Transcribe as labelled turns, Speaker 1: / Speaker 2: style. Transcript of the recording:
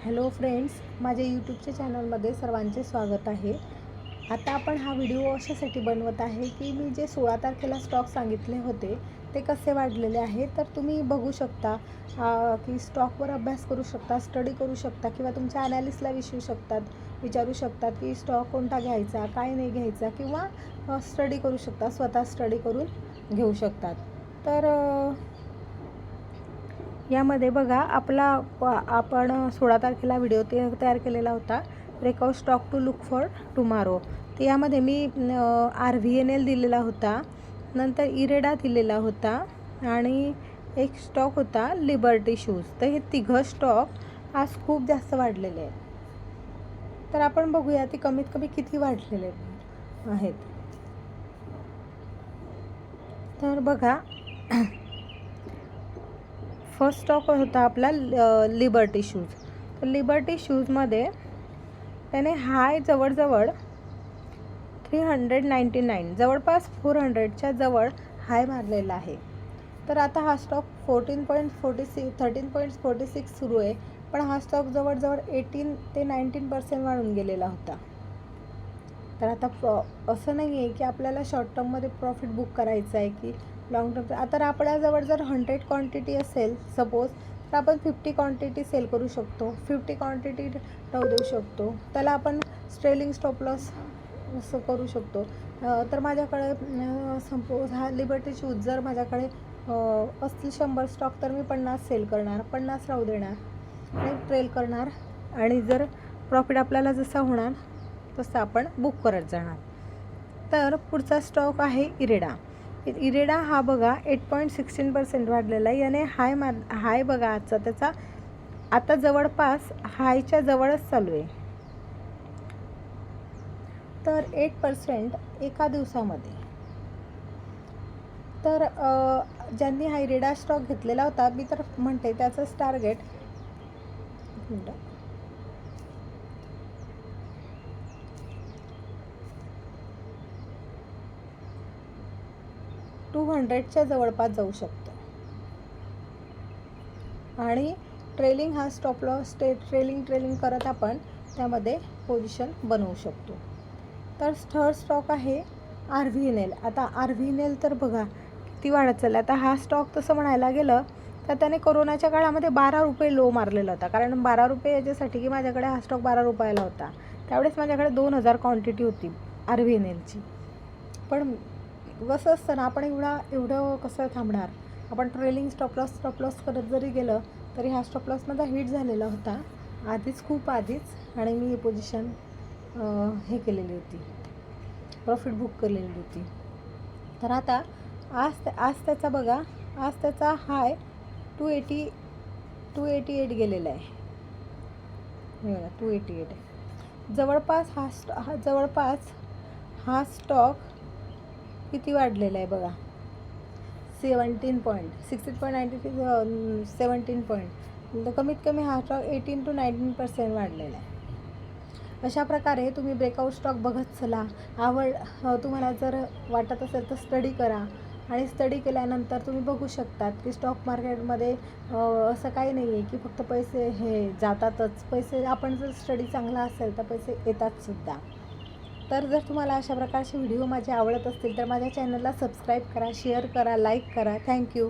Speaker 1: Hello friends, माझ्या यूट्यूबच्या चॅनलमध्ये सर्वांचे स्वागत आहे। आता आपण हा व्हिडिओ अशासाठी बनवत आहे की मी जे 16 तारखेला स्टॉक सांगितले होते ते कसे वाढलेले आहे, तर तुम्ही बघू शकता की स्टॉकवर अभ्यास करू शकता, स्टडी करू शकता किंवा तुमच्या ॲनालिस्टला विचारू शकतात की स्टॉक कोणता घ्यायचा, काय नाही घ्यायचा, किंवा स्टडी करू शकता, स्वतः स्टडी करून घेऊ शकतात। तर यामध्ये बघा आपण 16 तारखेला व्हिडिओ तयार केलेला होता, breakout stock to look for tomorrow. तर यामध्ये मी RVNL दिलेला होता, नंतर इरेडा दिलेला होता आणि एक स्टॉक होता लिबर्टी शूज। तर हे तिघं स्टॉक आज खूप जास्त वाढलेले आहेत। तर आपण बघूया ते कमीत कमी किती वाढलेले आहेत। तर बघा, फर्स्ट स्टॉक होता आपला लिबर्टी शूज। तर लिबर्टी शूजमध्ये त्याने हाय जवळजवळ 399 जवळपास 400च्या जवळ हाय मारलेला आहे। तर आता हा स्टॉक 13.46 सुरू आहे, पण हा स्टॉक जवळजवळ 18 ते 19% वाढून गेलेला होता। तर आता असं नाही आहे की आपल्याला शॉर्ट टर्ममध्ये प्रॉफिट बुक करायचं आहे की लॉंग टर्म। आता आपल्याजवळ जर 100 क्वांटिटी असेल सपोज, तर आपण 50 क्वांटिटी सेल करू शकतो, 50 क्वांटिटी ठेवू देऊ शकतो, त्याला आपण ट्रेलिंग स्टॉप लॉस असं करू शकतो। तर माझ्याकडे सपोज हा लिबर्टी शूज जर माझ्याकडे असतील 100 स्टॉक, तर मी 50 सेल करणार, 50 राहू देणार आणि ट्रेल करणार, आणि जर प्रॉफिट आपल्याला जसा होणार तसं आपण बुक करत जाणार। तर पुढचा स्टॉक आहे इरेडा हा बघा 8.16% वाढलेला आहे। याने हाय बघा आजचा त्याचा आता जवळपास हायच्या जवळच चालू आहे। तर 8% एका दिवसामध्ये। तर ज्यांनी हा इरेडा स्टॉक घेतलेला होता, मी तर म्हणते त्याचंच टार्गेट 200च्या जवळपास जाऊ शकतो, आणि ट्रेलिंग हा स्टॉप लॉस ट्रेलिंग करत आपण त्यामध्ये पोझिशन बनवू शकतो। तर थर्ड स्टॉक आहे RVNL। आता RVNL तर बघा किती वाढत चालला। आता हा स्टॉक तसं म्हणायला गेलं तर त्याने कोरोनाच्या काळामध्ये 12 रुपये लो मारलेला होता, कारण 12 रुपये याच्यासाठी की माझ्याकडे हा स्टॉक 12 रुपयाला होता, त्यावेळेस माझ्याकडे 2000 क्वांटिटी होती RVNLची। पण कसं असतं ना, आपण एवढं कसं थांबणार, आपण ट्रेलिंग स्टॉप लॉस करत जरी गेलं तरी हा स्टॉप लॉस माझा हिट झालेला होता खूप आधीच, आणि मी ही पोझिशन हे केलेली होती, प्रॉफिट बुक केलेली होती। तर आता आज त्याचा बघा, आज त्याचा हाय 288 गेलेला आहे, बघा 288 जवळपास। हा स्टॉक किती वाढलेला आहे बघा, 16.93 17 पॉईंट, कमीत कमी हा स्टॉक 18 to 19% वाढलेला आहे। अशा प्रकारे तुम्ही ब्रेकआउट स्टॉक बघत चला। तुम्हाला जर वाटत असेल तर स्टडी करा, आणि स्टडी केल्यानंतर तुम्ही बघू शकतात की स्टॉक मार्केटमध्ये असं काही नाही आहे की फक्त पैसे हे जातातच, पैसे आपण जर स्टडी चांगला असेल तर पैसे येतात सुद्धा। तर जर तुम्हाला अशा प्रकारचे व्हिडिओ माझे आवडत असतील तर माझ्या चॅनलला सबस्क्राईब करा, शेअर करा, लाईक करा। थँक्यू।